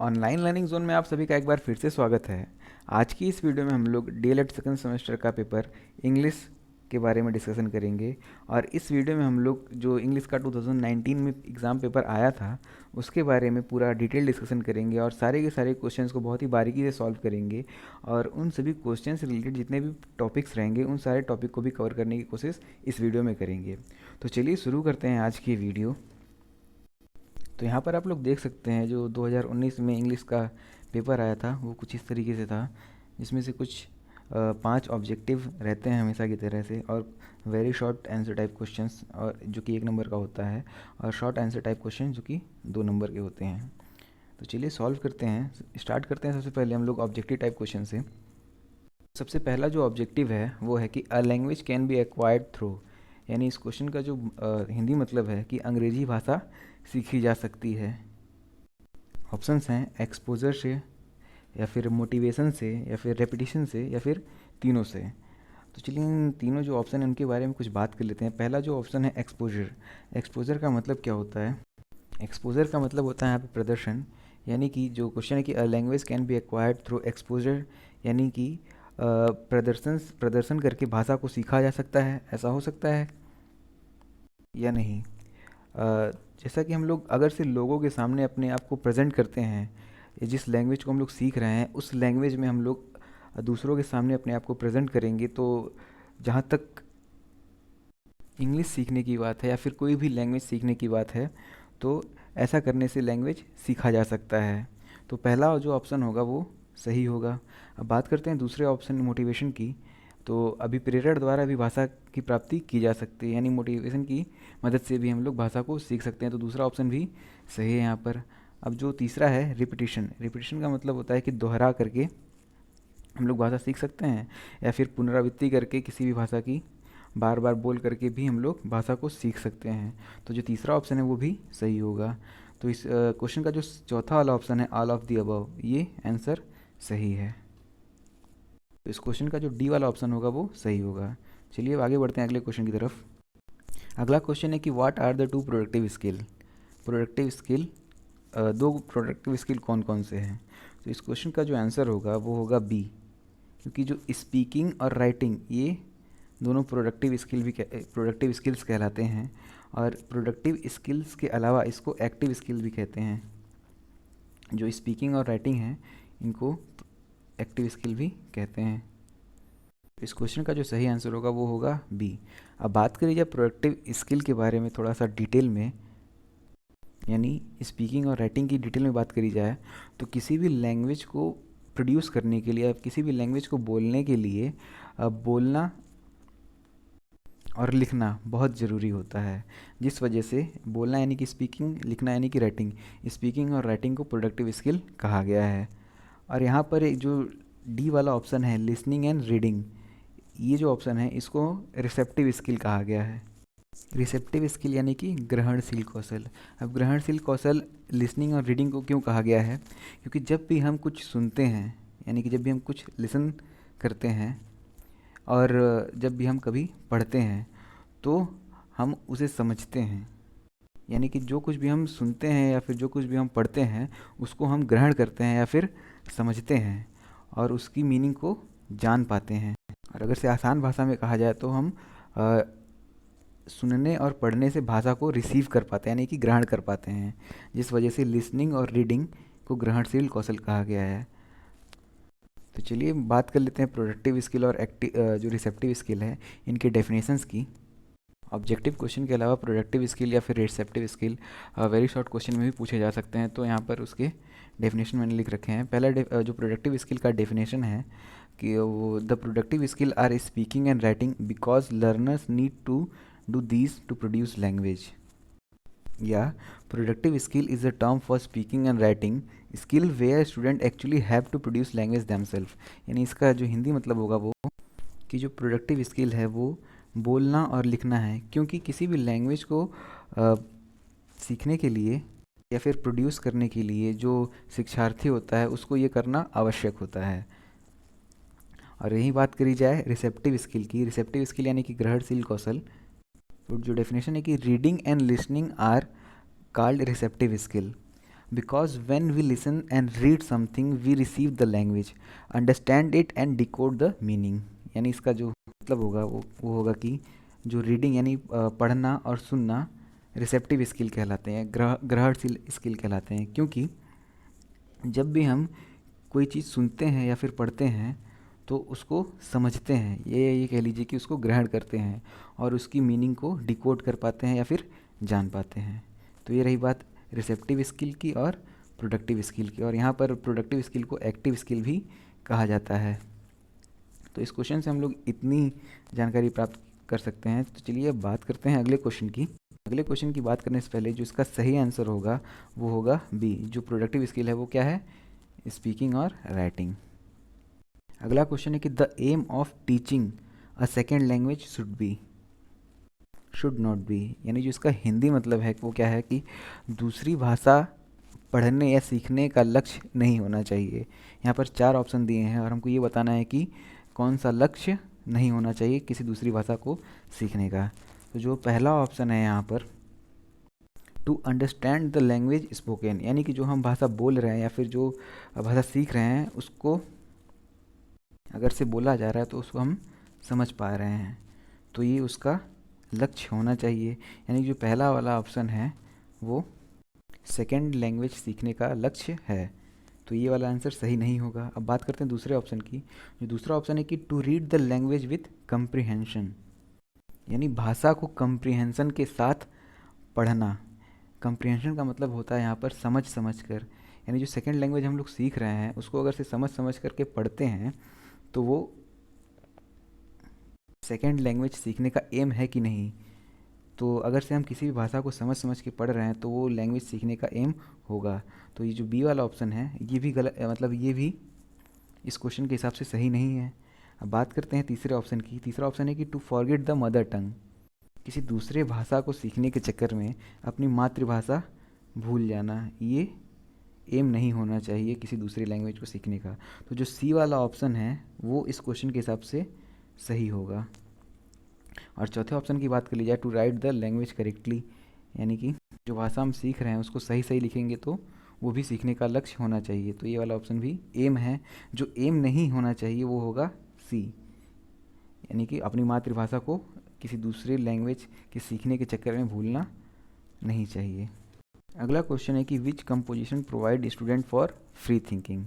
Online learning zone में आप सभी का एक बार फिर से स्वागत है। आज की इस वीडियो में हम लोग डीएलएड सेकंड सेमेस्टर का पेपर इंग्लिश के बारे में डिस्कशन करेंगे। और इस वीडियो में हम लोग जो इंग्लिश का 2019 में एग्ज़ाम पेपर आया था उसके बारे में पूरा डिटेल डिस्कशन करेंगे और सारे के सारे क्वेश्चंस को बहुत ही बारीकी से सॉल्व करेंगे। और उन सभी क्वेश्चन से रिलेटेड जितने भी टॉपिक्स रहेंगे उन सारे टॉपिक को भी कवर करने की कोशिश इस वीडियो में करेंगे। तो चलिए शुरू करते हैं आज की वीडियो। तो यहाँ पर आप लोग देख सकते हैं जो 2019 में इंग्लिश का पेपर आया था वो कुछ इस तरीके से था, जिसमें से कुछ 5 ऑब्जेक्टिव रहते हैं हमेशा की तरह से, और very short answer type questions और जो कि 1 नंबर का होता है, और शॉर्ट आंसर टाइप क्वेश्चन जो कि 2 नंबर के होते हैं। तो चलिए सॉल्व करते हैं, स्टार्ट करते हैं। सबसे पहले हम लोग ऑब्जेक्टिव टाइप क्वेश्चन से। सबसे पहला जो ऑब्जेक्टिव है वो है कि a language can be acquired through, यानी इस क्वेश्चन का जो हिंदी मतलब है कि अंग्रेजी भाषा सीखी जा सकती है। ऑप्शंस हैं एक्सपोजर से, या फिर मोटिवेशन से, या फिर रेपिटेशन से, या फिर तीनों से। तो चलिए इन तीनों जो ऑप्शन हैं उनके बारे में कुछ बात कर लेते हैं। पहला जो ऑप्शन है एक्सपोजर। एक्सपोजर का मतलब क्या होता है? एक्सपोजर का मतलब होता है यहाँ पे प्रदर्शन, यानी कि जो क्वेश्चन है कि a language can be acquired through exposure, यानी कि प्रदर्शन प्रदर्शन करके भाषा को सीखा जा सकता है। ऐसा हो सकता है या नहीं? जैसा कि हम लोग अगर से लोगों के सामने अपने आप को प्रेजेंट करते हैं, जिस लैंग्वेज को हम लोग सीख रहे हैं उस लैंग्वेज में हम लोग दूसरों के सामने अपने आप को प्रेजेंट करेंगे, तो जहाँ तक इंग्लिश सीखने की बात है या फिर कोई भी लैंग्वेज सीखने की बात है, तो ऐसा करने से लैंग्वेज सीखा जा सकता है। तो पहला जो ऑप्शन होगा वो सही होगा। अब बात करते हैं दूसरे ऑप्शन मोटिवेशन की। तो अभी प्रेरणा द्वारा भी भाषा की प्राप्ति की जा सकती है, यानी मोटिवेशन की मदद से भी हम लोग भाषा को सीख सकते हैं। तो दूसरा ऑप्शन भी सही है यहाँ पर। अब जो तीसरा है रिपीटिशन। रिपीटिशन का मतलब होता है कि दोहरा करके हम लोग भाषा सीख सकते हैं, या फिर पुनरावृत्ति करके किसी भी भाषा की बार बार बोल करके भी हम लोग भाषा को सीख सकते हैं। तो जो तीसरा ऑप्शन है वो भी सही होगा। तो इस क्वेश्चन का जो चौथा वाला ऑप्शन है ऑल ऑफ दी अबव, ये आंसर सही है। तो इस क्वेश्चन का जो डी वाला ऑप्शन होगा वो सही होगा। चलिए अब आगे बढ़ते हैं अगले क्वेश्चन की तरफ। अगला क्वेश्चन है कि what are the two productive skill. Productive skill, दो प्रोडक्टिव स्किल कौन कौन से हैं? तो इस क्वेश्चन का जो आंसर होगा वो होगा बी, क्योंकि जो स्पीकिंग और राइटिंग ये दोनों प्रोडक्टिव स्किल्स कहलाते हैं। और प्रोडक्टिव स्किल्स के अलावा इसको एक्टिव स्किल भी कहते हैं। जो स्पीकिंग और राइटिंग है इनको एक्टिव स्किल भी कहते हैं। इस क्वेश्चन का जो सही आंसर होगा वो होगा बी। अब बात करी जाए प्रोडक्टिव स्किल के बारे में थोड़ा सा डिटेल में, यानी स्पीकिंग और राइटिंग की डिटेल में बात करी जाए, तो किसी भी लैंग्वेज को प्रोड्यूस करने के लिए, किसी भी लैंग्वेज को बोलने के लिए बोलना और लिखना बहुत ज़रूरी होता है। जिस वजह से बोलना यानी कि स्पीकिंग, लिखना यानी कि राइटिंग, स्पीकिंग और राइटिंग को प्रोडक्टिव स्किल कहा गया है। और यहाँ पर एक जो डी वाला ऑप्शन है लिसनिंग एंड रीडिंग, ये जो ऑप्शन है इसको रिसेप्टिव स्किल कहा गया है। रिसेप्टिव स्किल यानी कि ग्रहणशील कौशल। अब ग्रहणशील कौशल लिसनिंग और रीडिंग को क्यों कहा गया है? क्योंकि जब भी हम कुछ सुनते हैं, यानी कि जब भी हम कुछ लिसन करते हैं, और जब भी हम कभी पढ़ते हैं, तो हम उसे समझते हैं। यानी कि जो कुछ भी हम सुनते हैं या फिर जो कुछ भी हम पढ़ते हैं उसको हम ग्रहण करते हैं या फिर समझते हैं, और उसकी मीनिंग को जान पाते हैं। और अगर से आसान भाषा में कहा जाए तो हम अ, सुनने और पढ़ने से भाषा को रिसीव कर पाते हैं, यानी कि ग्रहण कर पाते हैं। जिस वजह से लिसनिंग और रीडिंग को ग्रहणशील कौशल कहा गया है। तो चलिए बात कर लेते हैं प्रोडक्टिव स्किल और एक्टिव जो रिसेप्टिव स्किल है इनके डेफिनेशंस की। ऑब्जेक्टिव क्वेश्चन के अलावा प्रोडक्टिव स्किल या फिर receptive skill very short question में भी पूछे जा सकते हैं। तो यहाँ पर उसके डेफिनेशन मैंने लिख रखे हैं। पहला जो प्रोडक्टिव स्किल का डेफिनेशन है कि वो the productive skill are speaking and writing because learners need to do these to produce language. या productive skill is a term for speaking and writing skill where student actually have to produce language themselves. यानी इसका जो हिंदी मतलब होगा वो कि जो productive skill है वो बोलना और लिखना है, क्योंकि किसी भी लैंग्वेज को अ, सीखने के लिए या फिर प्रोड्यूस करने के लिए जो शिक्षार्थी होता है उसको ये करना आवश्यक होता है। और यही बात करी जाए रिसेप्टिव स्किल की। रिसेप्टिव स्किल यानी कि ग्रहणशील कौशल, तो जो डेफिनेशन है कि reading and listening are called receptive skill. Because when we listen and read something we receive the language, understand it and decode the meaning. यानी इसका जो मतलब होगा वो होगा कि जो रीडिंग यानी पढ़ना और सुनना रिसेप्टिव स्किल कहलाते हैं, ग्रहणशील स्किल कहलाते हैं, क्योंकि जब भी हम कोई चीज़ सुनते हैं या फिर पढ़ते हैं तो उसको समझते हैं, ये कह लीजिए कि उसको ग्रहण करते हैं और उसकी मीनिंग को डिकोड कर पाते हैं या फिर जान पाते हैं। तो ये रही बात रिसेप्टिव स्किल की और प्रोडक्टिव स्किल की, और यहाँ पर प्रोडक्टिव स्किल को एक्टिव स्किल भी कहा जाता है। तो इस क्वेश्चन से हम लोग इतनी जानकारी प्राप्त कर सकते हैं। तो चलिए अब बात करते हैं अगले क्वेश्चन की। अगले क्वेश्चन की बात करने से पहले जो इसका सही आंसर होगा वो होगा बी, जो प्रोडक्टिव स्किल है वो क्या है, स्पीकिंग और राइटिंग। अगला क्वेश्चन है कि the aim of teaching a second language should not be, यानी जो इसका हिंदी मतलब है वो क्या है कि दूसरी भाषा पढ़ने या सीखने का लक्ष्य नहीं होना चाहिए। यहाँ पर 4 ऑप्शन दिए हैं और हमको ये बताना है कि कौन सा लक्ष्य नहीं होना चाहिए किसी दूसरी भाषा को सीखने का। तो जो पहला ऑप्शन है यहाँ पर, to understand the language spoken, यानी कि जो हम भाषा बोल रहे हैं या फिर जो भाषा सीख रहे हैं उसको अगर से बोला जा रहा है तो उसको हम समझ पा रहे हैं, तो ये उसका लक्ष्य होना चाहिए। यानी जो पहला वाला ऑप्शन है वो सेकेंड लैंग्वेज सीखने का लक्ष्य है, तो ये वाला आंसर सही नहीं होगा। अब बात करते हैं दूसरे ऑप्शन की। जो दूसरा ऑप्शन है कि to read the language with comprehension, यानी भाषा को कंप्रीहेंशन के साथ पढ़ना। कंप्रीहेंशन का मतलब होता है यहाँ पर समझ समझ कर, यानी जो सेकेंड लैंग्वेज हम लोग सीख रहे हैं उसको अगर से समझ समझ करके पढ़ते हैं तो वो सेकेंड लैंग्वेज सीखने का एम है कि नहीं। तो अगर से हम किसी भी भाषा को समझ समझ के पढ़ रहे हैं तो वो लैंग्वेज सीखने का एम होगा। तो ये जो बी वाला ऑप्शन है ये भी गलत, मतलब ये भी इस क्वेश्चन के हिसाब से सही नहीं है। अब बात करते हैं तीसरे ऑप्शन की। तीसरा ऑप्शन है कि to forget the mother tongue, किसी दूसरे भाषा को सीखने के चक्कर में अपनी मातृभाषा भूल जाना, ये एम नहीं होना चाहिए किसी दूसरी लैंग्वेज को सीखने का। तो जो सी वाला ऑप्शन है वो इस क्वेश्चन के हिसाब से सही होगा। और चौथे ऑप्शन की बात कर ली जाए, to write the language correctly, यानी कि जो भाषा हम सीख रहे हैं उसको सही सही लिखेंगे तो वो भी सीखने का लक्ष्य होना चाहिए। तो ये वाला ऑप्शन भी एम है। जो एम नहीं होना चाहिए वो होगा सी, यानी कि अपनी मातृभाषा को किसी दूसरे लैंग्वेज के सीखने के चक्कर में भूलना नहीं चाहिए। अगला क्वेश्चन है कि which composition provide student for free thinking.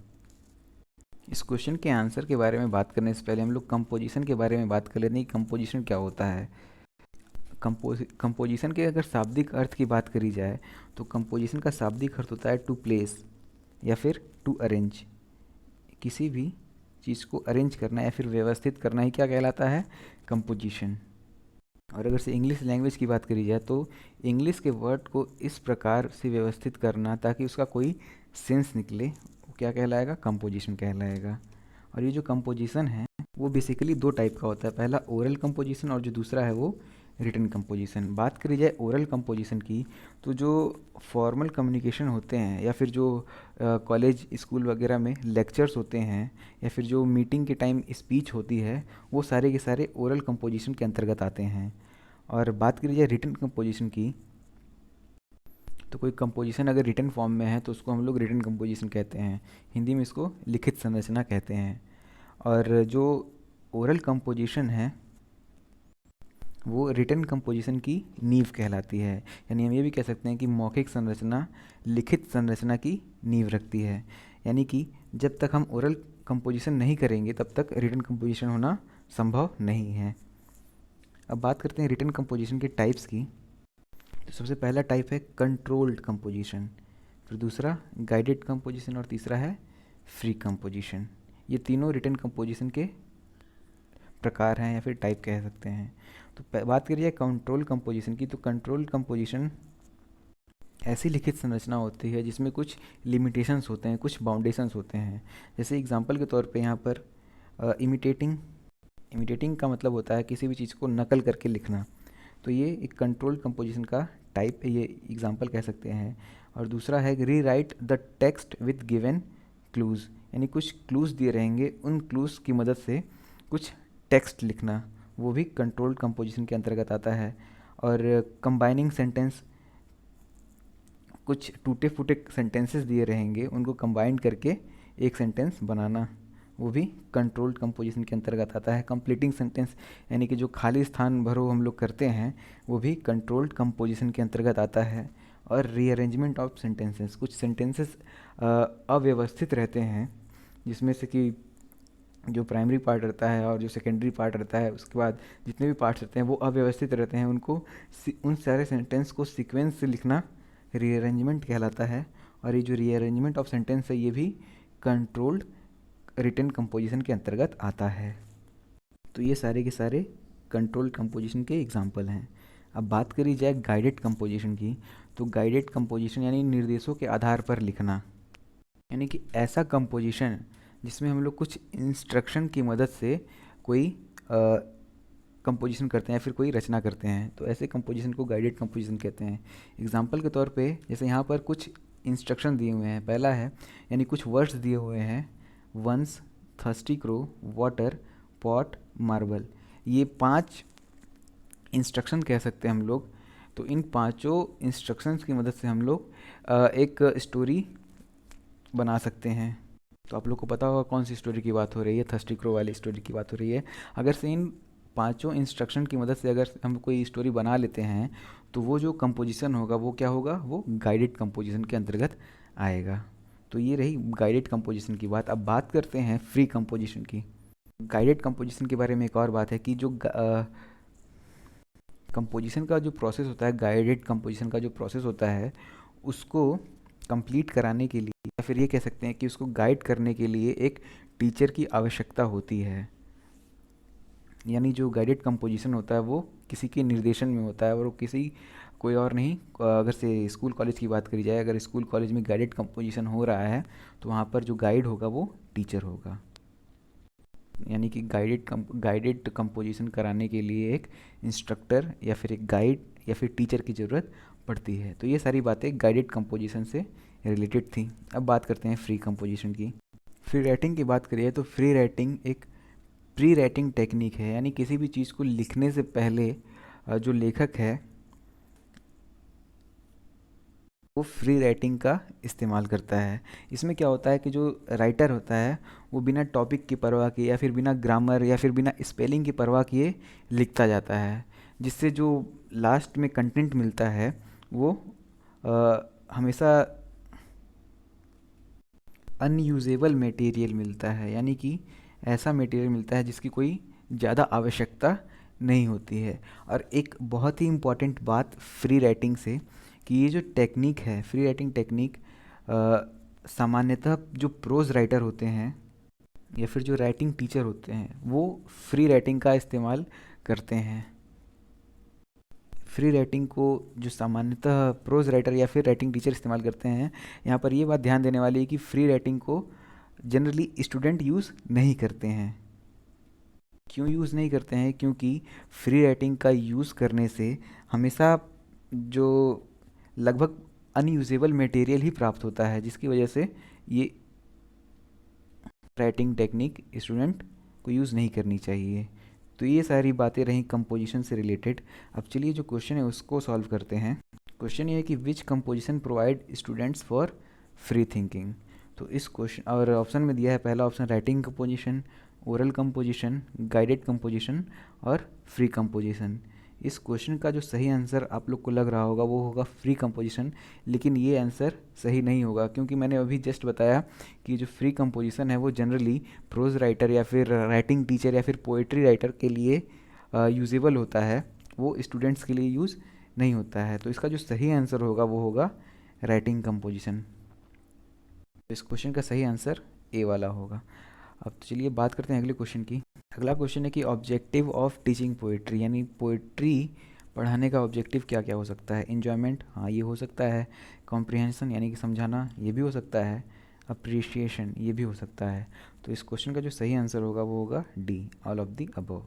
इस क्वेश्चन के आंसर के बारे में बात करने से पहले हम लोग कंपोजिशन के बारे में बात कर लेते हैं कि कंपोजिशन क्या होता है। कंपोजिशन के अगर शाब्दिक अर्थ की बात करी जाए तो कंपोजिशन का शाब्दिक अर्थ होता है टू प्लेस या फिर टू अरेंज। किसी भी चीज़ को अरेंज करना या फिर व्यवस्थित करना ही क्या कहलाता है, कंपोजिशन। और अगर से इंग्लिश लैंग्वेज की बात करी जाए तो इंग्लिश के वर्ड को इस प्रकार से व्यवस्थित करना ताकि उसका कोई सेंस निकले, वो क्या कहलाएगा, कंपोजिशन कहलाएगा। और ये जो कंपोजिशन है वो बेसिकली 2 टाइप का होता है, पहला ओरल कंपोजिशन और जो दूसरा है वो रिटन कंपोजिशन। बात करी जाए ओरल कंपोजिशन की तो जो फॉर्मल कम्युनिकेशन होते हैं या फिर जो कॉलेज स्कूल वगैरह में लेक्चर्स होते हैं या फिर जो मीटिंग के टाइम स्पीच होती है वो सारे के सारे ओरल कंपोजिशन के अंतर्गत आते हैं। और बात करी जाए रिटन कंपोजिशन की तो कोई कंपोजिशन अगर रिटन फॉर्म में है तो उसको हम लोग रिटन कंपोजिशन कहते हैं, हिंदी में इसको लिखित संरचना कहते हैं। और जो ओरल कंपोजिशन है वो रिटन कंपोजिशन की नींव कहलाती है, यानी हम ये भी कह सकते हैं कि मौखिक संरचना लिखित संरचना की नींव रखती है। यानी कि जब तक हम ओरल कंपोजिशन नहीं करेंगे तब तक रिटन कंपोजिशन होना संभव नहीं है। अब बात करते हैं रिटन कंपोजिशन के टाइप्स की। तो सबसे पहला टाइप है कंट्रोल्ड कंपोजिशन, फिर दूसरा गाइडेड कंपोजिशन और तीसरा है फ्री कंपोजिशन। ये तीनों रिटन कंपोजिशन के प्रकार हैं या फिर टाइप कह सकते हैं। तो बात करिए कंट्रोल कंपोजिशन की, तो कंट्रोल कंपोजिशन ऐसी लिखित संरचना होती है जिसमें कुछ लिमिटेशंस होते हैं, कुछ बाउंडेशंस होते हैं। जैसे एग्जांपल के तौर पे यहाँ पर इमिटेटिंग का मतलब होता है किसी भी चीज़ को नकल करके लिखना, तो ये एक कंट्रोल कंपोजिशन का टाइप, ये एग्जांपल कह सकते हैं। और दूसरा है rewrite the text with given clues, यानी कुछ क्लूज़ दिए रहेंगे, उन क्लूज़ की मदद से कुछ टेक्स्ट लिखना, वो भी कंट्रोल्ड कंपोजिशन के अंतर्गत आता है। और कंबाइनिंग सेंटेंस कुछ टूटे फूटे सेंटेंसेस दिए रहेंगे, उनको कंबाइन करके एक सेंटेंस बनाना, वो भी कंट्रोल्ड कंपोजिशन के अंतर्गत आता है। कंप्लीटिंग सेंटेंस यानी कि जो खाली स्थान भरो हम लोग करते हैं, वो भी कंट्रोल्ड कंपोजिशन के अंतर्गत आता है। और रीअरेंजमेंट ऑफ सेंटेंसेस, कुछ सेंटेंसेस अव्यवस्थित रहते हैं, जिसमें से कि जो प्राइमरी पार्ट रहता है और जो सेकेंडरी पार्ट रहता है, उसके बाद जितने भी पार्ट्स रहते हैं वो अव्यवस्थित रहते हैं, उनको उन सारे सेंटेंस को सीक्वेंस से लिखना रीअरेंजमेंट कहलाता है। और ये जो रीअरेंजमेंट ऑफ सेंटेंस है, ये भी कंट्रोल्ड रिटन कंपोजिशन के अंतर्गत आता है। तो ये सारे के सारे कंट्रोल्ड कंपोजिशन के एग्जाम्पल हैं। अब बात करी जाए गाइडेड कंपोजिशन की, तो गाइडेड कंपोजिशन यानी निर्देशों के आधार पर लिखना, यानी कि ऐसा कंपोजिशन जिसमें हम लोग कुछ इंस्ट्रक्शन की मदद से कोई कंपोजिशन करते हैं या फिर कोई रचना करते हैं, तो ऐसे कंपोजिशन को गाइडेड कंपोजिशन कहते हैं। एग्जांपल के तौर पे जैसे यहाँ पर कुछ इंस्ट्रक्शन दिए हुए हैं, पहला है यानी कुछ वर्ड्स दिए हुए हैं, once, thirsty crow, water, pot, marble. ये 5 इंस्ट्रक्शन कह सकते हैं हम लोग। तो इन पांचों इंस्ट्रक्शंस की मदद से हम लोग एक स्टोरी बना सकते हैं। तो आप लोग को पता होगा कौन सी स्टोरी की बात हो रही है, थर्स्टी क्रो वाली स्टोरी की बात हो रही है। अगर से इन पांचों इंस्ट्रक्शन की मदद से अगर हम कोई स्टोरी बना लेते हैं, तो वो जो कंपोजिशन होगा वो क्या होगा, वो गाइडेड कंपोजिशन के अंतर्गत आएगा। तो ये रही गाइडेड कंपोजिशन की बात। अब बात करते हैं फ्री कंपोजिशन की। गाइडेड कंपोजिशन के बारे में एक और बात है कि जो कंपोजिशन का जो प्रोसेस होता है, गाइडेड कंपोजिशन का जो प्रोसेस होता है, उसको कंप्लीट कराने के लिए या फिर ये कह सकते हैं कि उसको गाइड करने के लिए एक टीचर की आवश्यकता होती है। यानी जो गाइडेड कंपोजिशन होता है वो किसी के निर्देशन में होता है, और वो किसी कोई और नहीं, अगर से स्कूल कॉलेज की बात करी जाए, अगर स्कूल कॉलेज में गाइडेड कंपोजिशन हो रहा है तो वहाँ पर जो गाइड होगा वो टीचर होगा। यानी कि गाइडेड कंपोजिशन कराने के लिए एक इंस्ट्रक्टर या फिर एक गाइड या फिर टीचर की ज़रूरत पड़ती है। तो ये सारी बातें गाइडेड कंपोजिशन से रिलेटेड थी। अब बात करते हैं फ्री कंपोजिशन की। फ्री राइटिंग की बात करिए तो फ्री राइटिंग एक प्री राइटिंग टेक्निक है, यानी किसी भी चीज़ को लिखने से पहले जो लेखक है वो फ्री राइटिंग का इस्तेमाल करता है। इसमें क्या होता है कि जो राइटर होता है वो बिना टॉपिक की परवाह किए या फिर बिना ग्रामर या फिर बिना स्पेलिंग की परवाह किए लिखता जाता है, जिससे जो लास्ट में कंटेंट मिलता है वो हमेशा अनयूजेबल मटेरियल मिलता है, यानी कि ऐसा मटेरियल मिलता है जिसकी कोई ज़्यादा आवश्यकता नहीं होती है। और एक बहुत ही इम्पॉर्टेंट बात फ्री राइटिंग से, कि ये जो टेक्निक है फ्री राइटिंग टेक्निक, सामान्यतः जो प्रोज राइटर होते हैं या फिर जो राइटिंग टीचर होते हैं वो फ्री राइटिंग का इस्तेमाल करते हैं। फ्री राइटिंग को जो सामान्यतः प्रोज राइटर या फिर राइटिंग टीचर इस्तेमाल करते हैं, यहाँ पर ये बात ध्यान देने वाली है कि फ्री राइटिंग को जनरली स्टूडेंट यूज़ नहीं करते हैं। क्यों यूज़ नहीं करते हैं? क्योंकि फ्री राइटिंग का यूज़ करने से हमेशा जो लगभग अनयूजेबल मटेरियल ही प्राप्त होता है, जिसकी वजह से ये राइटिंग टेक्निक स्टूडेंट को यूज़ नहीं करनी चाहिए। तो ये सारी बातें रहीं कंपोजिशन से रिलेटेड। अब चलिए जो क्वेश्चन है उसको सॉल्व करते हैं। क्वेश्चन ये है कि which composition provide students for free thinking. तो इस क्वेश्चन और ऑप्शन में दिया है, पहला option writing composition, oral composition, guided composition और फ्री कंपोजिशन। इस क्वेश्चन का जो सही आंसर आप लोग को लग रहा होगा वो होगा फ्री कंपोजिशन, लेकिन ये आंसर सही नहीं होगा, क्योंकि मैंने अभी जस्ट बताया कि जो फ्री कंपोजिशन है वो जनरली प्रोज राइटर या फिर राइटिंग टीचर या फिर पोएट्री राइटर के लिए यूजेबल होता है, वो स्टूडेंट्स के लिए यूज़ नहीं होता है। तो इसका जो सही आंसर होगा वो होगा राइटिंग कंपोजिशन। तो इस क्वेश्चन का सही आंसर ए वाला होगा। अब तो चलिए बात करते हैं अगले क्वेश्चन की। अगला क्वेश्चन है कि ऑब्जेक्टिव ऑफ टीचिंग पोइट्री, यानी पोइट्री पढ़ाने का ऑब्जेक्टिव क्या क्या हो सकता है। इन्जॉयमेंट, हाँ ये हो सकता है। कॉम्प्रिहेंशन यानी कि समझाना, ये भी हो सकता है। अप्रिशिएशन, ये भी हो सकता है। तो इस क्वेश्चन का जो सही आंसर होगा वो होगा D, all of the above.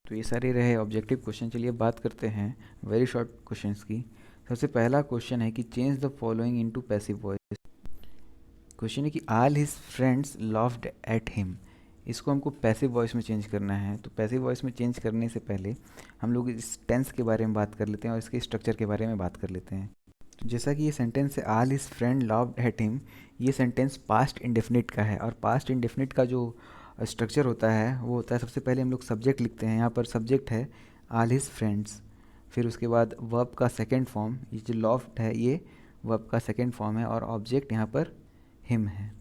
तो ये सारे रहे ऑब्जेक्टिव क्वेश्चन। चलिए बात करते हैं वेरी शॉर्ट क्वेश्चंस की। सबसे पहला क्वेश्चन है कि change the following into passive voice. Question है कि all his friends loved at him. इसको हमको पैसिव वॉइस में चेंज करना है। तो पैसिव वॉइस में चेंज करने से पहले हम लोग इस टेंस के बारे में बात कर लेते हैं और इसके स्ट्रक्चर के बारे में बात कर लेते हैं। जैसा कि ये सेंटेंस है all his friend loved at him, ये सेंटेंस पास्ट इंडेफिनिट का है। और पास्ट इंडेफिनिट का जो स्ट्रक्चर होता है वो होता है, सबसे पहले हम लोग सब्जेक्ट लिखते हैं। यहाँ पर सब्जेक्ट है ऑल हिज फ्रेंड्स, फिर उसके बाद वर्ब का सेकेंड फॉर्म, ये जो लव्ड है ये वर्ब का सेकेंड फॉर्म है, और ऑब्जेक्ट यहाँ पर हिम है,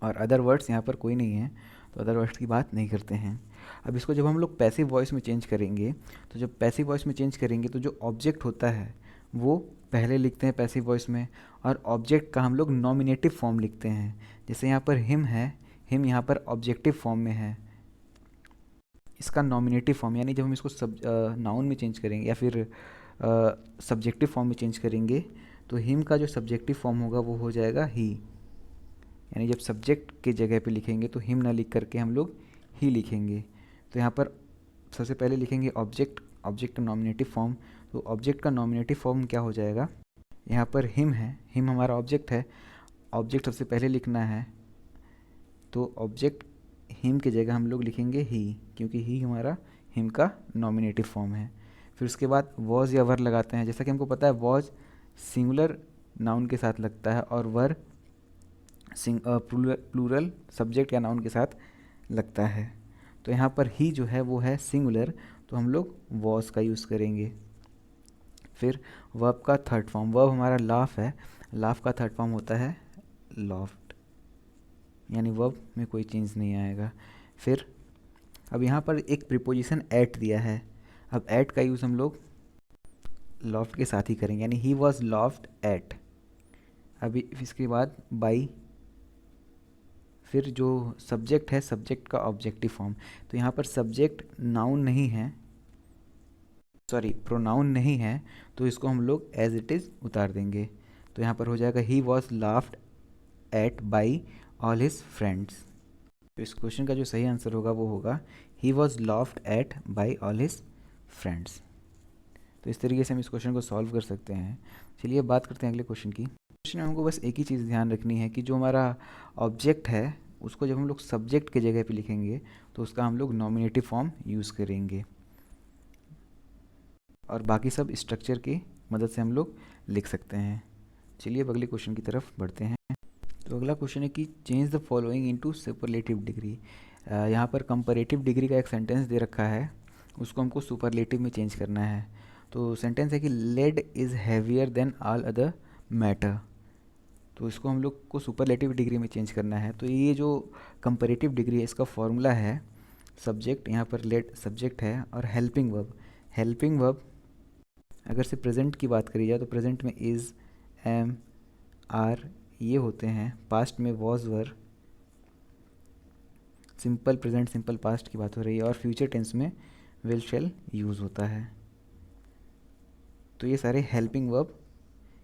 और अदर वर्ड्स यहाँ पर कोई नहीं है, तो अदर वर्ड्स की बात नहीं करते हैं। अब इसको जब हम लोग पैसिव वॉइस में चेंज करेंगे, तो जब पैसिव वॉइस में चेंज करेंगे तो जो ऑब्जेक्ट होता है वो पहले लिखते हैं पैसिव वॉइस में, और ऑब्जेक्ट का हम लोग नॉमिनेटिव फॉर्म लिखते हैं। जैसे यहाँ पर हिम है, हिम यहाँ पर ऑब्जेक्टिव फॉर्म में है, इसका नॉमिनेटिव फॉर्म, यानी जब हम इसको नाउन में चेंज करेंगे या फिर सब्जेक्टिव फॉर्म में चेंज करेंगे, तो हिम का जो सब्जेक्टिव फॉर्म होगा वो हो जाएगा ही। यानी जब सब्जेक्ट के जगह पे लिखेंगे तो हिम ना लिख करके हम लोग ही लिखेंगे। तो यहाँ पर सबसे पहले लिखेंगे ऑब्जेक्ट, ऑब्जेक्ट का नॉमिनेटिव फॉर्म, तो ऑब्जेक्ट का नॉमिनेटिव फॉर्म क्या हो जाएगा, यहाँ पर हिम है, हिम हमारा ऑब्जेक्ट है, ऑब्जेक्ट सबसे पहले लिखना है, तो ऑब्जेक्ट हिम की जगह हम लोग लिखेंगे ही, क्योंकि ही हमारा हिम का नॉमिनेटिव फॉर्म है। फिर उसके बाद वॉज या वर लगाते हैं। जैसा कि हमको पता है वॉज सिंगुलर नाउन के साथ लगता है और वर प्लूरल सब्जेक्ट या नाउन के साथ लगता है। तो यहाँ पर ही जो है वो है सिंगुलर, तो हम लोग वॉज का यूज़ करेंगे। फिर वर्ब का थर्ड फॉर्म, वर्ब हमारा लाफ है, लाफ का थर्ड फॉर्म होता है लॉफ्ट, यानी वर्ब में कोई चेंज नहीं आएगा। फिर अब यहाँ पर एक प्रीपोजिशन एट दिया है, अब एट का यूज़ हम लोग लॉफ्ट के साथ ही करेंगे, यानी ही वॉज लॉफ्ट एट। अभी इसके बाद बाई, फिर जो सब्जेक्ट है सब्जेक्ट का ऑब्जेक्टिव फॉर्म, तो यहाँ पर सब्जेक्ट नाउन नहीं है, सॉरी प्रोनाउन नहीं है, तो इसको हम लोग एज इट इज़ उतार देंगे। तो यहाँ पर हो जाएगा he was laughed eight by all his friends. तो इस क्वेश्चन का जो सही आंसर होगा वो होगा he was laughed eight by all his friends. तो इस तरीके से हम इस क्वेश्चन को सॉल्व कर सकते हैं। चलिए अब बात करते हैं अगले क्वेश्चन की। क्वेश्चन में हमको बस एक ही चीज़ ध्यान रखनी है कि जो हमारा ऑब्जेक्ट है उसको जब हम लोग सब्जेक्ट के जगह पे लिखेंगे तो उसका हम लोग नॉमिनेटिव फॉर्म यूज़ करेंगे, और बाकी सब स्ट्रक्चर की मदद से हम लोग लिख सकते हैं। चलिए अब अगले क्वेश्चन की तरफ बढ़ते हैं। तो अगला क्वेश्चन है कि change the following into superlative degree. यहाँ पर कंपैरेटिव डिग्री का एक सेंटेंस दे रखा है, उसको हमको सुपरलेटिव में चेंज करना है। तो सेंटेंस है कि lead is heavier than all other matter, तो इसको हम लोग को सुपरलेटिव डिग्री में चेंज करना है। तो ये जो कंपैरेटिव डिग्री है इसका फॉर्मूला है सब्जेक्ट, यहाँ पर लेड सब्जेक्ट है, और हेल्पिंग वर्ब, हेल्पिंग वर्ब अगर से प्रेजेंट की बात करी जाए तो प्रेजेंट में इज़, एम, आर ये होते हैं, पास्ट में was, were, simple present simple past की बात हो रही है, और फ्यूचर टेंस में विल शैल यूज़ होता है। तो ये सारे हेल्पिंग वर्ब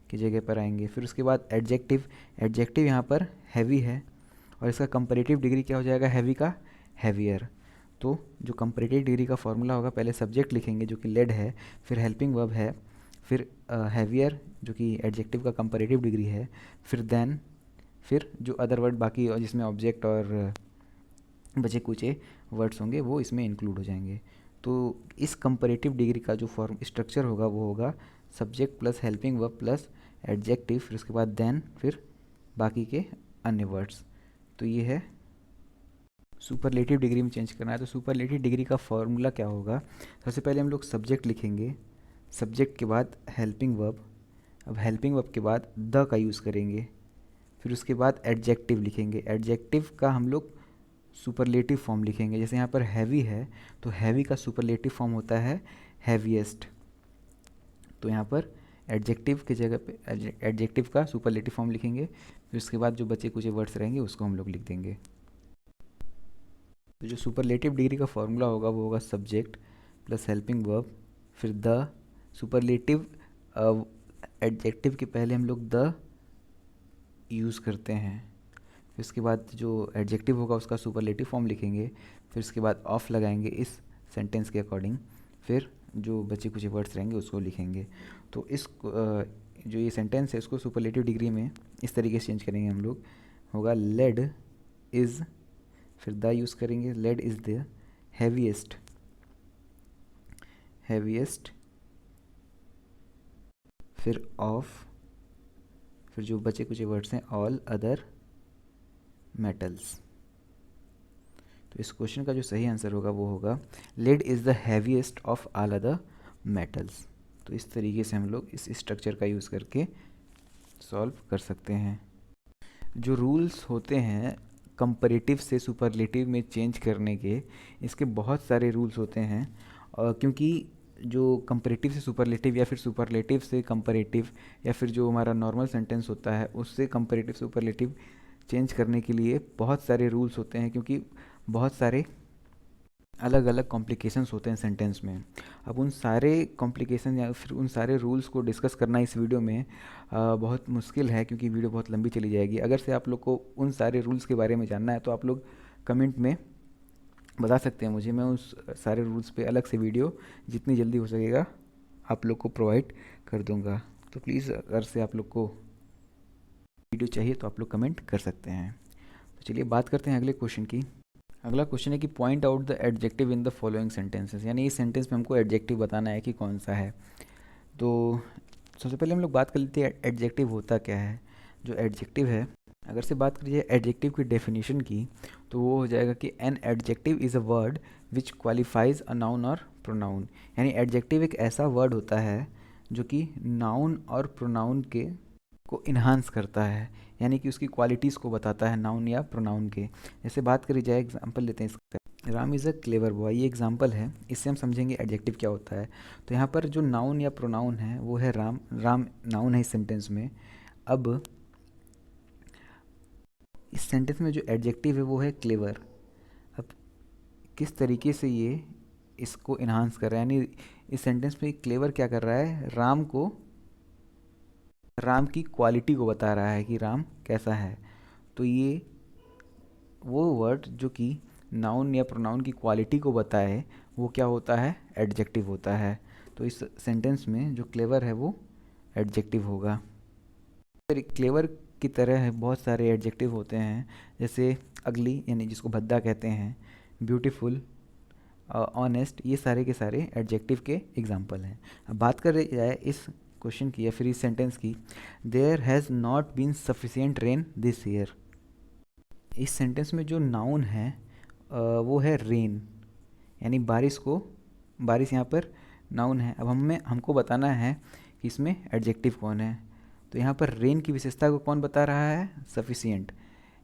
की जगह पर आएंगे। फिर उसके बाद एडजेक्टिव, एडजेक्टिव यहाँ पर हैवी है, और इसका कंपैरेटिव डिग्री क्या हो जाएगा हैवी का हैवियर। तो जो कंपैरेटिव डिग्री का फॉर्मूला होगा, पहले सब्जेक्ट लिखेंगे जो कि लेड है, फिर हेल्पिंग वर्ब है, फिर हैवियर जो कि एडजेक्टिव का कंपैरेटिव डिग्री है, फिर देन, फिर जो अदर वर्ड बाकी जिसमें ऑब्जेक्ट और बचे कुचे वर्ड्स होंगे वो इसमें इंक्लूड हो जाएंगे। तो इस कंपैरेटिव डिग्री का जो फॉर्म स्ट्रक्चर होगा वो होगा subject plus helping verb plus adjective, फिर उसके बाद देन, फिर बाकी के अन्य वर्ड्स। तो ये है सुपरलेटिव डिग्री में चेंज करना है। तो सुपरलेटिव डिग्री का फॉर्मूला क्या होगा, सबसे पहले हम लोग सब्जेक्ट लिखेंगे, सब्जेक्ट के बाद हेल्पिंग वर्ब, अब हेल्पिंग वर्ब के बाद द का यूज़ करेंगे, फिर उसके बाद एडजेक्टिव लिखेंगे, एडजेक्टिव का हम लोग सुपरलेटिव फॉर्म लिखेंगे। जैसे यहाँ पर हैवी है तो हैवी का सुपरलेटिव फॉर्म होता है हैवीएस्ट, तो यहाँ पर एडजेक्टिव की जगह पे एडजेक्टिव का सुपरलेटिव फॉर्म लिखेंगे, फिर उसके बाद जो बचे कुछ वर्ड्स रहेंगे उसको हम लोग लिख देंगे। तो जो सुपरलेटिव डिग्री का फॉर्मूला होगा वो होगा सब्जेक्ट प्लस हेल्पिंग वर्ब, फिर द, सुपरलेटिव एडजेक्टिव के पहले हम लोग द यूज़ करते हैं, फिर उसके बाद जो एडजेक्टिव होगा उसका सुपरलेटिव फॉर्म लिखेंगे, फिर उसके बाद ऑफ लगाएंगे इस सेंटेंस के अकॉर्डिंग, फिर जो बचे कुछ वर्ड्स रहेंगे उसको लिखेंगे। तो इस जो ये सेंटेंस है इसको सुपरलेटिव डिग्री में इस तरीके से चेंज करेंगे हम लोग, होगा लेड इज़, फिर द यूज़ करेंगे, lead is the heaviest, heaviest, फिर ऑफ, फिर जो बचे कुछ वर्ड्स हैं ऑल अदर मेटल्स। तो इस क्वेश्चन का जो सही आंसर होगा वो होगा lead is the heaviest of all other metals. तो इस तरीके से हम लोग इस स्ट्रक्चर का यूज़ करके सॉल्व कर सकते हैं। जो रूल्स होते हैं कंपैरेटिव से सुपरलेटिव में चेंज करने के, इसके बहुत सारे रूल्स होते हैं। क्योंकि जो कंपैरेटिव से सुपरलेटिव या फिर सुपरलेटिव से कंपैरेटिव या फिर जो हमारा नॉर्मल सेंटेंस होता है उससे कंपैरेटिव सुपरलेटिव चेंज करने के लिए बहुत सारे रूल्स होते हैं, क्योंकि बहुत सारे अलग अलग कॉम्प्लिकेशंस होते हैं सेंटेंस में। अब उन सारे कॉम्प्लिकेशन या फिर उन सारे रूल्स को डिस्कस करना इस वीडियो में बहुत मुश्किल है, क्योंकि वीडियो बहुत लंबी चली जाएगी। अगर से आप लोग को उन सारे रूल्स के बारे में जानना है तो आप लोग कमेंट में बता सकते हैं मुझे, मैं उस सारे रूल्स पे अलग से वीडियो जितनी जल्दी हो सकेगा आप लोग को प्रोवाइड कर दूंगा। तो प्लीज़ अगर से आप लोग को वीडियो चाहिए तो आप लोग कमेंट कर सकते हैं। तो चलिए बात करते हैं अगले क्वेश्चन की। अगला क्वेश्चन है कि point out the adjective in the following sentences, यानी इस सेंटेंस में हमको एडजेक्टिव बताना है कि कौन सा है। तो सबसे पहले हम लोग बात कर लेते हैं एडजेक्टिव होता क्या है। जो एडजेक्टिव है, अगर से बात करिए एडजेक्टिव की डेफिनेशन की, तो वो हो जाएगा कि an adjective is a word which qualifies a noun और प्रोनाउन। यानी एडजेक्टिव एक ऐसा वर्ड होता है जो कि नाउन और प्रोनाउन के को इन्हांस करता है, यानी कि उसकी क्वालिटीज़ को बताता है नाउन या प्रोनाउन के। जैसे बात करी जाए, एग्जांपल लेते हैं इसका, Ram is a clever boy, ये एग्जांपल है, इससे हम समझेंगे एडजेक्टिव क्या होता है। तो यहाँ पर जो नाउन या प्रोनाउन है वो है राम। राम नाउन है इस सेंटेंस में। अब इस सेंटेंस में जो एडजेक्टिव है वो है क्लेवर। अब किस तरीके से ये इसको इन्हांस कर रहा है, यानी इस सेंटेंस में क्लेवर क्या कर रहा है, राम की क्वालिटी को बता रहा है कि राम कैसा है। तो ये वो वर्ड जो कि नाउन या प्रोनाउन की क्वालिटी को बताए वो क्या होता है, एडजेक्टिव होता है। तो इस सेंटेंस में जो क्लेवर है वो एडजेक्टिव होगा। फिर क्लेवर की तरह है बहुत सारे एडजेक्टिव होते हैं, जैसे अगली यानी जिसको भद्दा कहते हैं, ब्यूटीफुल, ऑनेस्ट, ये सारे के सारे एडजेक्टिव के एग्जाम्पल हैं। अब बात कर जाए इस क्वेश्चन की या फिर इस सेंटेंस की, there has not been sufficient rain this year. इस सेंटेंस में जो नाउन है वो है रेन, यानी बारिश यहाँ पर नाउन है। अब हमको बताना है कि इसमें एडजेक्टिव कौन है। तो यहाँ पर रेन की विशेषता को कौन बता रहा है, सफिशिएंट,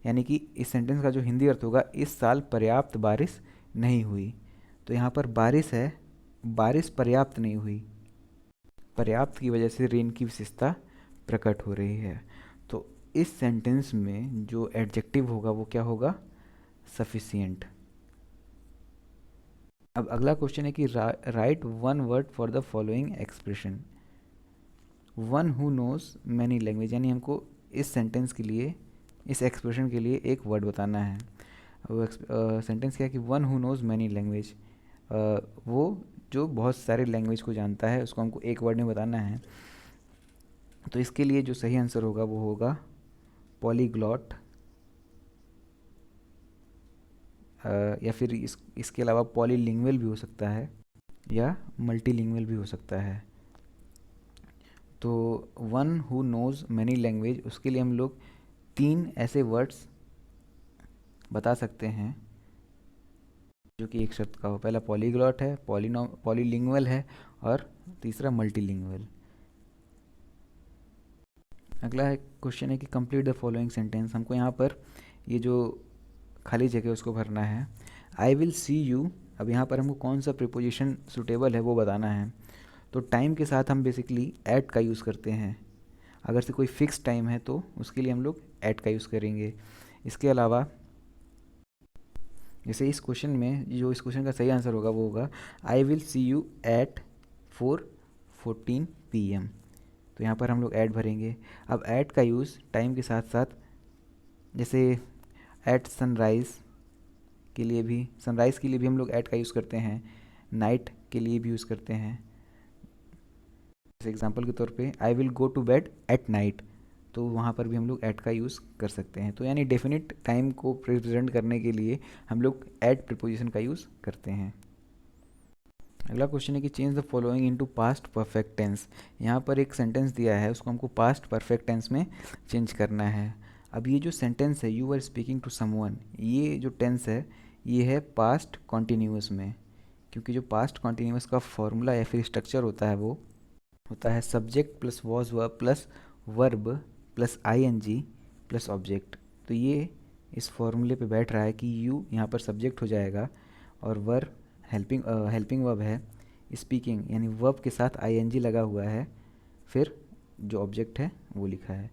यानी कि इस सेंटेंस का जो हिंदी अर्थ होगा, इस साल पर्याप्त बारिश नहीं हुई। तो यहाँ पर बारिश है, बारिश पर्याप्त नहीं हुई, पर्याप्त की वजह से रेन की विशेषता प्रकट हो रही है। तो इस सेंटेंस में जो एडजेक्टिव होगा वो क्या होगा, सफिशिएंट। अब अगला क्वेश्चन है कि write one word for the following expression. One who knows many language, यानी हमको इस सेंटेंस के लिए, इस एक्सप्रेशन के लिए एक वर्ड बताना है। वो सेंटेंस क्या है कि one who knows many language, वो जो बहुत सारे लैंग्वेज को जानता है उसको हमको एक वर्ड में बताना है। तो इसके लिए जो सही आंसर होगा वो होगा पॉलीग्लॉट, या फिर इसके अलावा पॉलीलिंगुअल भी हो सकता है या मल्टीलिंगुअल भी हो सकता है। तो one who nose many language, उसके लिए हम लोग 3 ऐसे वर्ड्स बता सकते हैं जो कि एक शब्द का हो। पहला पॉलीग्लॉट है, पॉलीलिंगुअल है, और तीसरा मल्टीलिंगुअल। अगला है क्वेश्चन है कि कंप्लीट द फॉलोइंग सेंटेंस। हमको यहाँ पर ये जो खाली जगह उसको भरना है। आई विल सी यू, अब यहाँ पर हमको कौन सा प्रीपोजिशन सुटेबल है वो बताना है। तो टाइम के साथ हम बेसिकली एट का यूज़ करते हैं। अगर से कोई फिक्स टाइम है तो उसके लिए हम लोग एट का यूज़ करेंगे। इसके अलावा जैसे इस क्वेश्चन में जो इस क्वेश्चन का सही आंसर होगा वो होगा I will see you at 4:14 PM। तो यहाँ पर हम लोग ऐड भरेंगे। अब ऐड का यूज़ टाइम के साथ साथ, जैसे एट सनराइज़ के लिए भी, सनराइज़ के लिए भी हम लोग ऐड का यूज़ करते हैं, नाइट के लिए भी यूज़ करते हैं। जैसे एग्जांपल के तौर पे I will go to bed at night, तो वहाँ पर भी हम लोग एट का यूज़ कर सकते हैं। तो यानी डेफिनेट टाइम को रिप्रेजेंट करने के लिए हम लोग एट प्रीपोजिशन का यूज़ करते हैं। अगला क्वेश्चन है कि change the following into past perfect tense. यहाँ पर एक सेंटेंस दिया है, उसको हमको पास्ट परफेक्ट टेंस में चेंज करना है। अब ये जो सेंटेंस है, you are speaking to someone, ये जो टेंस है ये है पास्ट कॉन्टिन्यूस में, क्योंकि जो पास्ट कॉन्टिन्यूस का फॉर्मूला या फिर स्ट्रक्चर होता है वो होता है subject plus was verb plus verb plus ING plus object. तो ये इस फॉर्मूले पे बैठ रहा है कि यू यहाँ पर सब्जेक्ट हो जाएगा और वर्ब हेल्पिंग वर्ब है, स्पीकिंग यानी वर्ब के साथ आईएनजी लगा हुआ है, फिर जो ऑब्जेक्ट है वो लिखा है।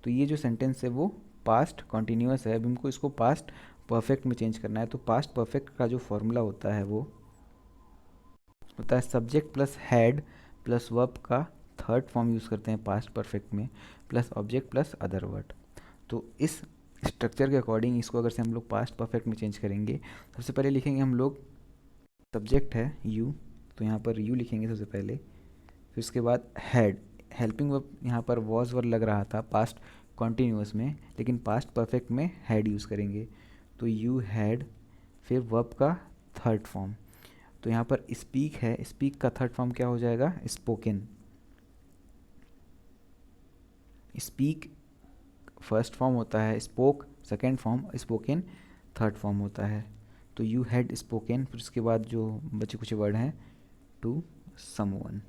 तो ये जो सेंटेंस है वो पास्ट कॉन्टिन्यूस है। अब हमको इसको पास्ट परफेक्ट में चेंज करना है। तो पास्ट परफेक्ट का जो फॉर्मूला होता है वो होता है subject plus had plus verb का थर्ड फॉर्म यूज़ करते हैं पास्ट परफेक्ट में, plus object plus other word. तो इस स्ट्रक्चर के अकॉर्डिंग इसको अगर से हम लोग पास्ट परफेक्ट में चेंज करेंगे, सबसे पहले लिखेंगे हम लोग सब्जेक्ट है यू, तो यहाँ पर यू लिखेंगे सबसे पहले। फिर उसके बाद हैड, हेल्पिंग वर्ब यहाँ पर वॉज वर्ब लग रहा था पास्ट कॉन्टिन्यूस में, लेकिन पास्ट परफेक्ट में हैड यूज़ करेंगे। तो यू हैड, फिर वर्ब का थर्ड फॉर्म, तो यहाँ पर स्पीक है, स्पीक का थर्ड फॉर्म क्या हो जाएगा, स्पोकन। स्पीक फर्स्ट फॉर्म होता है, spoke second form, spoken third form होता है। तो यू हैड स्पोकन, फिर उसके बाद जो बचे कुछ वर्ड हैं टू समवन।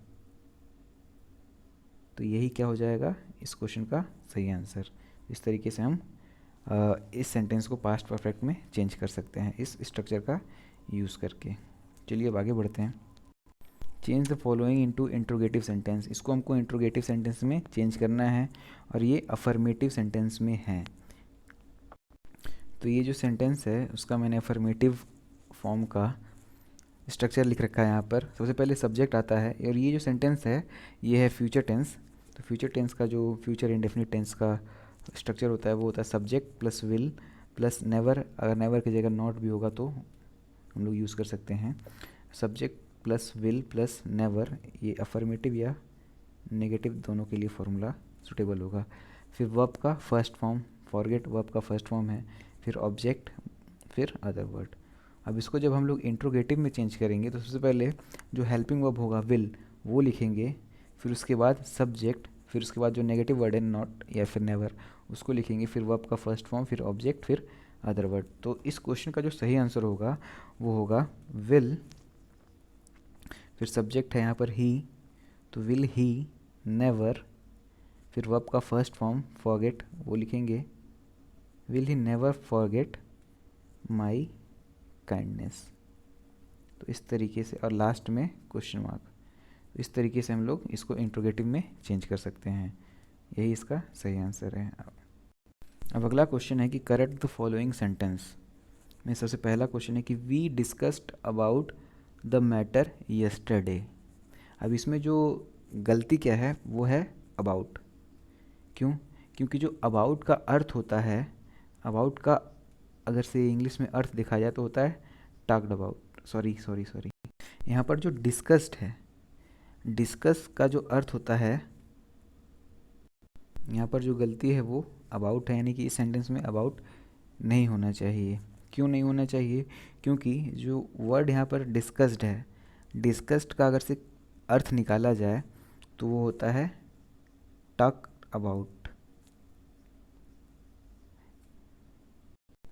तो यही क्या हो जाएगा इस क्वेश्चन का सही आंसर। इस तरीके से हम इस सेंटेंस को पास्ट परफेक्ट में चेंज कर सकते हैं इस स्ट्रक्चर का यूज़ करके। चलिए अब आगे बढ़ते हैं। Change the following into interrogative sentence. इसको हमको इंट्रोगेटिव सेंटेंस में चेंज करना है और ये अफर्मेटिव सेंटेंस में है। तो ये जो सेंटेंस है उसका मैंने अफर्मेटिव फॉर्म का स्ट्रक्चर लिख रखा है यहाँ पर। सबसे पहले सब्जेक्ट आता है और ये जो सेंटेंस है ये है फ्यूचर टेंस। तो फ्यूचर टेंस का जो फ्यूचर इंडेफिनिट टेंस का स्ट्रक्चर होता है वो होता है subject plus will plus never, अगर नेवर की जगह नॉट भी होगा तो हम लोग यूज़ कर सकते हैं। Subject plus will plus never, ये अफर्मेटिव या नेगेटिव दोनों के लिए फॉर्मूला सुटेबल होगा। फिर वर्ब का फर्स्ट फॉर्म, फॉरगेट वर्ब का फर्स्ट फॉर्म है, फिर ऑब्जेक्ट, फिर अदर वर्ड। अब इसको जब हम लोग इंट्रोगेटिव में चेंज करेंगे तो सबसे पहले जो हेल्पिंग वर्ब होगा विल वो लिखेंगे, फिर उसके बाद सब्जेक्ट, फिर उसके बाद जो नेगेटिव वर्ड है नॉट या फिर नेवर उसको लिखेंगे, फिर वर्ब का फर्स्ट फॉर्म, फिर ऑब्जेक्ट, फिर अदर वर्ड। तो इस क्वेश्चन का जो सही आंसर होगा वो होगा विल, फिर सब्जेक्ट है यहाँ पर ही, तो विल ही नेवर, फिर वर्ब का फर्स्ट फॉर्म फॉरगेट वो लिखेंगे, will he never forget my kindness. तो इस तरीके से, और लास्ट में क्वेश्चन मार्क। तो इस तरीके से हम लोग इसको इंट्रोगेटिव में चेंज कर सकते हैं। यही इसका सही आंसर है। अब अगला क्वेश्चन है कि करेक्ट द फॉलोइंग सेंटेंस में सबसे पहला क्वेश्चन है कि we discussed about the matter yesterday. अब इसमें जो गलती क्या है वो है अबाउट। क्यों? क्योंकि जो अबाउट का अर्थ होता है, अबाउट का अगर से इंग्लिश में अर्थ देखा जाए तो होता है टॉक्ड अबाउट, सॉरी यहाँ पर जो डिस्कस्ड है, डिस्कस का जो अर्थ होता है, यहाँ पर जो गलती है वो अबाउट है, यानी कि इस सेंटेंस में अबाउट नहीं होना चाहिए। क्यों नहीं होना चाहिए? क्योंकि जो वर्ड यहाँ पर डिस्कस्ड है, डिस्कस्ड का अगर से अर्थ निकाला जाए तो वो होता है टॉक अबाउट।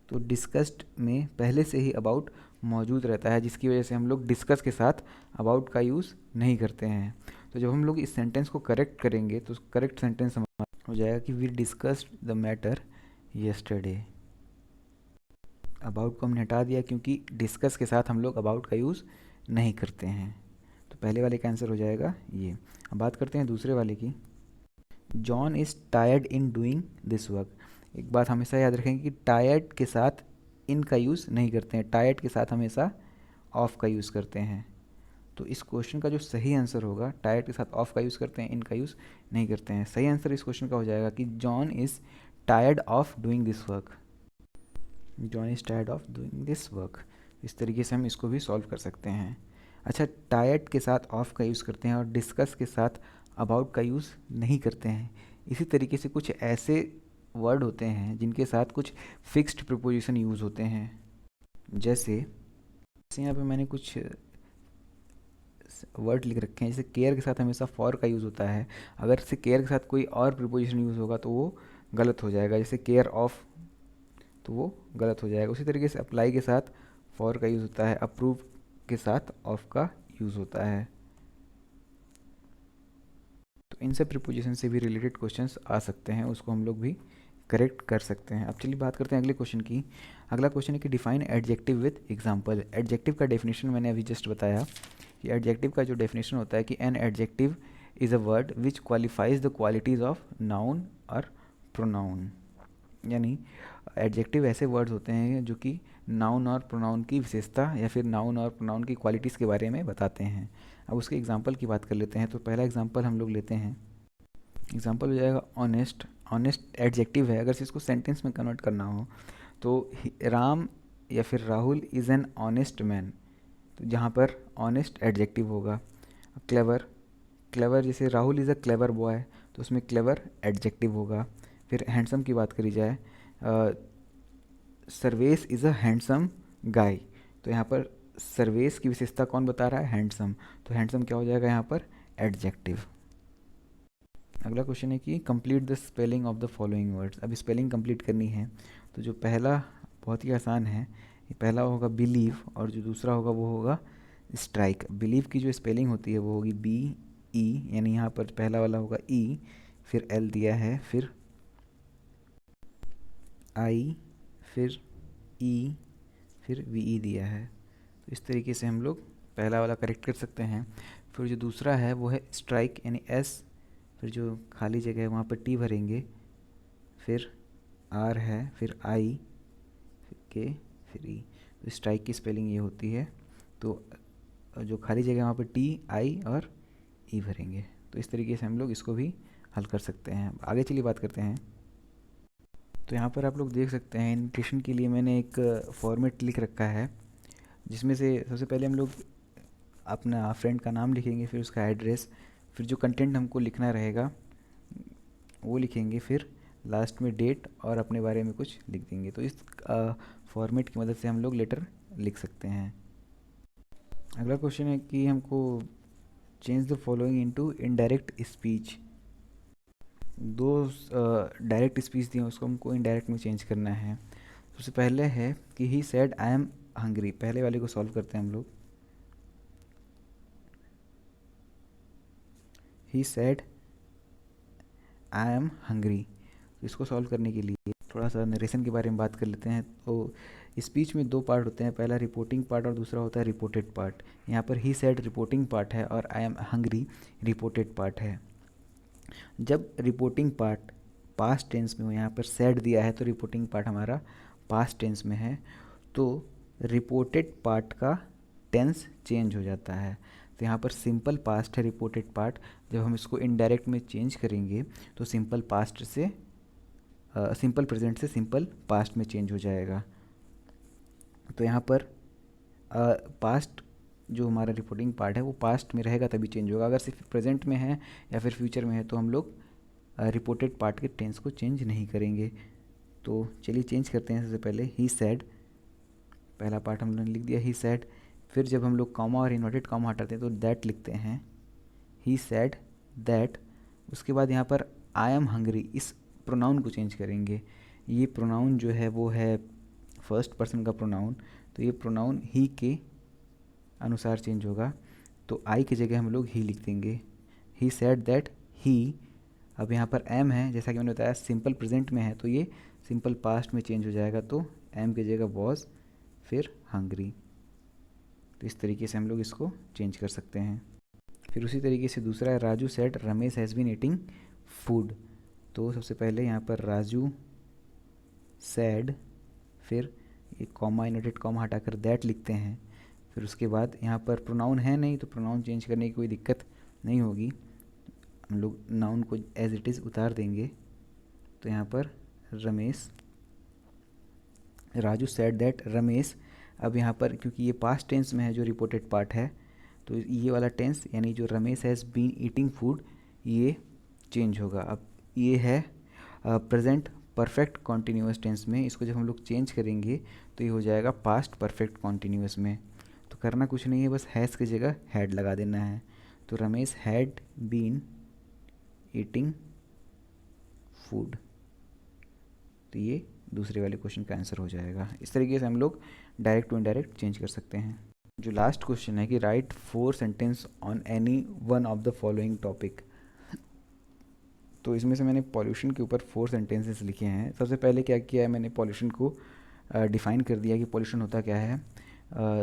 तो डिस्कस्ड में पहले से ही अबाउट मौजूद रहता है, जिसकी वजह से हम लोग डिस्कस के साथ अबाउट का यूज़ नहीं करते हैं। तो जब हम लोग इस सेंटेंस को करेक्ट करेंगे तो करेक्ट सेंटेंस हमारा हो जाएगा कि we discussed the matter yesterday. About को हमने हटा दिया क्योंकि डिस्कस के साथ हम लोग अबाउट का यूज़ नहीं करते हैं। तो पहले वाले का आंसर हो जाएगा ये। अब बात करते हैं दूसरे वाले की। John is tired in doing this work. एक बात हमेशा याद रखेंगे कि टायर्ड के साथ इन का यूज़ नहीं करते हैं, टायर्ड के साथ हमेशा ऑफ का यूज़ करते हैं। तो इस क्वेश्चन का जो सही आंसर होगा, टायर्ड के साथ ऑफ का यूज़ करते हैं, इन का यूज़ नहीं करते हैं। सही आंसर इस क्वेश्चन का हो जाएगा कि John is tired of doing this work. John is tired of doing this work. इस तरीके से हम इसको भी सॉल्व कर सकते हैं। अच्छा, टायर्ड के साथ ऑफ का यूज़ करते हैं और डिस्कस के साथ अबाउट का यूज़ नहीं करते हैं। इसी तरीके से कुछ ऐसे वर्ड होते हैं जिनके साथ कुछ फिक्स्ड प्रीपोजिशन यूज़ होते हैं। जैसे यहाँ पे मैंने कुछ वर्ड लिख रखे हैं, जैसे केयर के साथ हमेशा फॉर का यूज़ होता है, अगर से केयर के साथ कोई और प्रीपोजिशन यूज़ होगा तो वो गलत हो जाएगा, जैसे केयर ऑफ, तो वो गलत हो जाएगा। उसी तरीके से अप्लाई के साथ फॉर का यूज़ होता है, अप्रूव के साथ ऑफ का यूज़ होता है। तो इन सब प्रीपोजिशन से भी रिलेटेड क्वेश्चंस आ सकते हैं, उसको हम लोग भी करेक्ट कर सकते हैं। अब चलिए बात करते हैं अगले क्वेश्चन की। अगला क्वेश्चन है कि define adjective with example. Adjective का डेफिनेशन मैंने अभी जस्ट बताया कि एडजेक्टिव का जो डेफिनेशन होता है कि an adjective is a word which qualifies the qualities of noun और प्रोनाउन। यानी एडजेक्टिव ऐसे वर्ड्स होते हैं जो कि नाउन और प्रोनाउन की विशेषता या फिर नाउन और प्रोनाउन की क्वालिटीज़ के बारे में बताते हैं। अब उसके एग्जांपल की बात कर लेते हैं। तो पहला एग्जांपल हम लोग लेते हैं, एग्जांपल हो जाएगा ऑनेस्ट। ऑनेस्ट एडजेक्टिव है, अगर से इसको सेंटेंस में कन्वर्ट करना हो तो राम या फिर Rahul is an honest man, तो जहाँ पर ऑनेस्ट एडजेक्टिव होगा। क्लेवर, क्लेवर जैसे Rahul is a clever boy, तो उसमें क्लेवर एडजेक्टिव होगा। फिर हैंडसम की बात करी जाए, Sarvesh is a handsome guy, तो यहाँ पर सर्वेश की विशेषता कौन बता रहा है, हैंडसम, तो हैंडसम क्या हो जाएगा यहाँ पर, एडजेक्टिव। अगला क्वेश्चन है कि complete the spelling of the following words. अब स्पेलिंग कंप्लीट करनी है, तो जो पहला बहुत ही आसान है, ये पहला होगा बिलीव और जो दूसरा होगा वो होगा स्ट्राइक। बिलीव की जो स्पेलिंग होती है वो होगी बी ई, यानी यहाँ पर पहला वाला होगा ई, फिर एल दिया है, फिर आई, फिर ई, फिर वी ई दिया है। तो इस तरीके से हम लोग पहला वाला करेक्ट कर सकते हैं। फिर जो दूसरा है वो है स्ट्राइक, यानी एस, फिर जो खाली जगह है वहाँ पर टी भरेंगे, फिर आर है, फिर आई, फिर के, फिर ई। तो स्ट्राइक की स्पेलिंग ये होती है। तो जो खाली जगह है वहाँ पर टी, आई और ई भरेंगे। तो इस तरीके से हम लोग इसको भी हल कर सकते हैं। आगे चलिए बात करते हैं। तो यहाँ पर आप लोग देख सकते हैं इनविटेशन के लिए मैंने एक फॉर्मेट लिख रखा है, जिसमें से सबसे पहले हम लोग अपना फ्रेंड का नाम लिखेंगे, फिर उसका एड्रेस, फिर जो कंटेंट हमको लिखना रहेगा वो लिखेंगे, फिर लास्ट में डेट और अपने बारे में कुछ लिख देंगे। तो इस फॉर्मेट की मदद से हम लोग लेटर लिख सकते हैं। अगला क्वेश्चन है कि हमको change the following into indirect speech. दो डायरेक्ट स्पीच दिए उसको हमको इनडायरेक्ट में चेंज करना है। सबसे पहले है कि he said I am hungry, पहले वाले को सॉल्व करते हैं हम लोग। He said I am hungry, इसको सॉल्व करने के लिए थोड़ा सा नरेशन के बारे में बात कर लेते हैं। तो स्पीच में दो पार्ट होते हैं, पहला रिपोर्टिंग पार्ट और दूसरा होता है रिपोर्टेड पार्ट। यहाँ पर ही सेड रिपोर्टिंग पार्ट है और I am hungry reported part है। जब रिपोर्टिंग पार्ट पास्ट टेंस में हो, यहाँ पर सेड दिया है तो रिपोर्टिंग पार्ट हमारा पास्ट टेंस में है, तो रिपोर्टेड पार्ट का टेंस चेंज हो जाता है। तो यहाँ पर सिंपल पास्ट है रिपोर्टेड पार्ट, जब हम इसको इनडायरेक्ट में चेंज करेंगे तो सिंपल पास्ट से सिंपल प्रेजेंट से सिंपल पास्ट में चेंज हो जाएगा। तो यहाँ पर पास्ट जो हमारा रिपोर्टिंग पार्ट है वो पास्ट में रहेगा तभी चेंज होगा, अगर सिर्फ प्रेजेंट में है या फिर फ्यूचर में है तो हम लोग रिपोर्टेड पार्ट के टेंस को चेंज नहीं करेंगे। तो चलिए चेंज करते हैं। सबसे पहले ही सेड, पहला पार्ट हम लोगों ने लिख दिया ही सेड, फिर जब हम लोग कॉमा और इन्वर्टेड कॉमा हटाते हैं तो दैट लिखते हैं, ही सेड दैट। उसके बाद यहाँ पर आई एम हंग्री, इस प्रोनाउन को चेंज करेंगे। ये प्रोनाउन जो है वो है फर्स्ट पर्सन का प्रोनाउन, तो ये प्रोनाउन ही के अनुसार चेंज होगा। तो आई की जगह हम लोग ही लिख देंगे, ही सेड दैट ही। अब यहाँ पर एम है, जैसा कि मैंने बताया सिंपल प्रेजेंट में है तो ये सिंपल पास्ट में चेंज हो जाएगा, तो एम की जगह वॉज, फिर हंग्री। तो इस तरीके से हम लोग इसको चेंज कर सकते हैं। फिर उसी तरीके से दूसरा है Raju said Ramesh has been eating food. तो सबसे पहले यहाँ पर राजू सैड, फिर एक कॉमा इनवर्टेड कॉमा हटाकर दैट लिखते हैं। फिर उसके बाद यहाँ पर प्रोनाउन है नहीं तो प्रोनाउन चेंज करने की कोई दिक्कत नहीं होगी, हम लोग नाउन को एज इट इज़ उतार देंगे। तो यहाँ पर रमेश, राजू सैड दैट रमेश। अब यहाँ पर क्योंकि ये पास्ट टेंस में है जो रिपोर्टेड पार्ट है, तो ये वाला टेंस यानी जो Ramesh has been eating food ये चेंज होगा। अब ये है प्रेजेंट परफेक्ट कॉन्टीन्यूअस टेंस में, इसको जब हम लोग चेंज करेंगे तो ये हो जाएगा पास्ट परफेक्ट कॉन्टीन्यूअस में। तो करना कुछ नहीं है, बस हैज़ की जगह हैड लगा देना है। तो Ramesh had been eating food, तो ये दूसरे वाले क्वेश्चन का आंसर हो जाएगा। इस तरीके से हम लोग डायरेक्ट टू इनडायरेक्ट चेंज कर सकते हैं। जो लास्ट क्वेश्चन है कि right 4 sentence on any one of the following topic. तो इसमें से मैंने पॉल्यूशन के ऊपर 4 सेंटेंसेस लिखे हैं। सबसे पहले क्या किया है, मैंने पॉल्यूशन को डिफ़ाइन कर दिया कि पॉल्यूशन होता क्या है।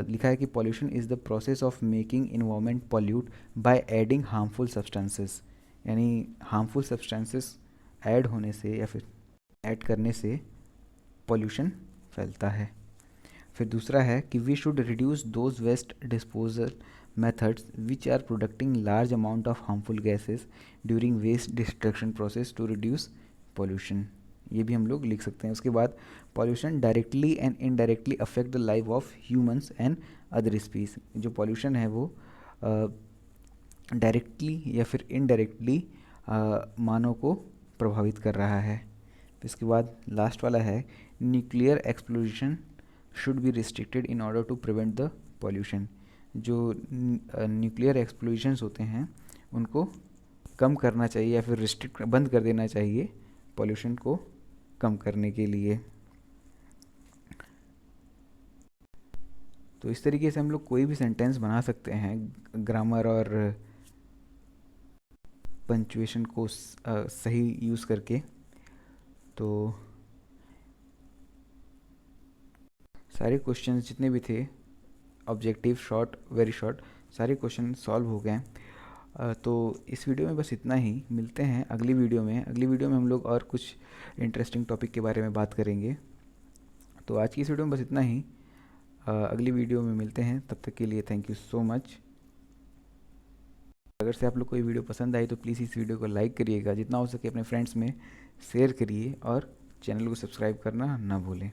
लिखा है कि pollution is the process of making environment pollute by adding harmful substances, यानी हार्मफुल सब्सटेंसेस ऐड होने से या फिर ऐड करने से पॉल्यूशन फैलता है। फिर दूसरा है कि we should reduce those waste disposal methods which are producing large amount of harmful gases during waste destruction process to reduce pollution, ये भी हम लोग लिख सकते हैं। उसके बाद pollution directly and indirectly affect the life of humans and other species, जो pollution है वो डायरेक्टली या फिर इनडायरेक्टली मानव को प्रभावित कर रहा है। तो इसके बाद लास्ट वाला है nuclear explosion should be restricted in order to prevent the pollution, जो न्यूक्लियर एक्सप्लोजन्स होते हैं उनको कम करना चाहिए या फिर रिस्ट्रिक्ट बंद कर देना चाहिए पॉल्यूशन को कम करने के लिए। तो इस तरीके से हम लोग कोई भी सेंटेंस बना सकते हैं ग्रामर और पंचुएशन को सही यूज़ करके। तो सारे क्वेश्चंस जितने भी थे ऑब्जेक्टिव, शॉर्ट, वेरी शॉर्ट, सारे क्वेश्चन सॉल्व हो गए। तो इस वीडियो में बस इतना ही। मिलते हैं अगली वीडियो में। अगली वीडियो में हम लोग और कुछ इंटरेस्टिंग टॉपिक के बारे में बात करेंगे। तो आज की इस वीडियो में बस इतना ही। अगली वीडियो में मिलते हैं, तब तक के लिए थैंक यू सो मच। अगर से आप लोग कोई वीडियो पसंद आई तो प्लीज़ इस वीडियो को लाइक करिएगा, जितना हो सके अपने फ्रेंड्स में शेयर करिए और चैनल को सब्सक्राइब करना ना भूलें।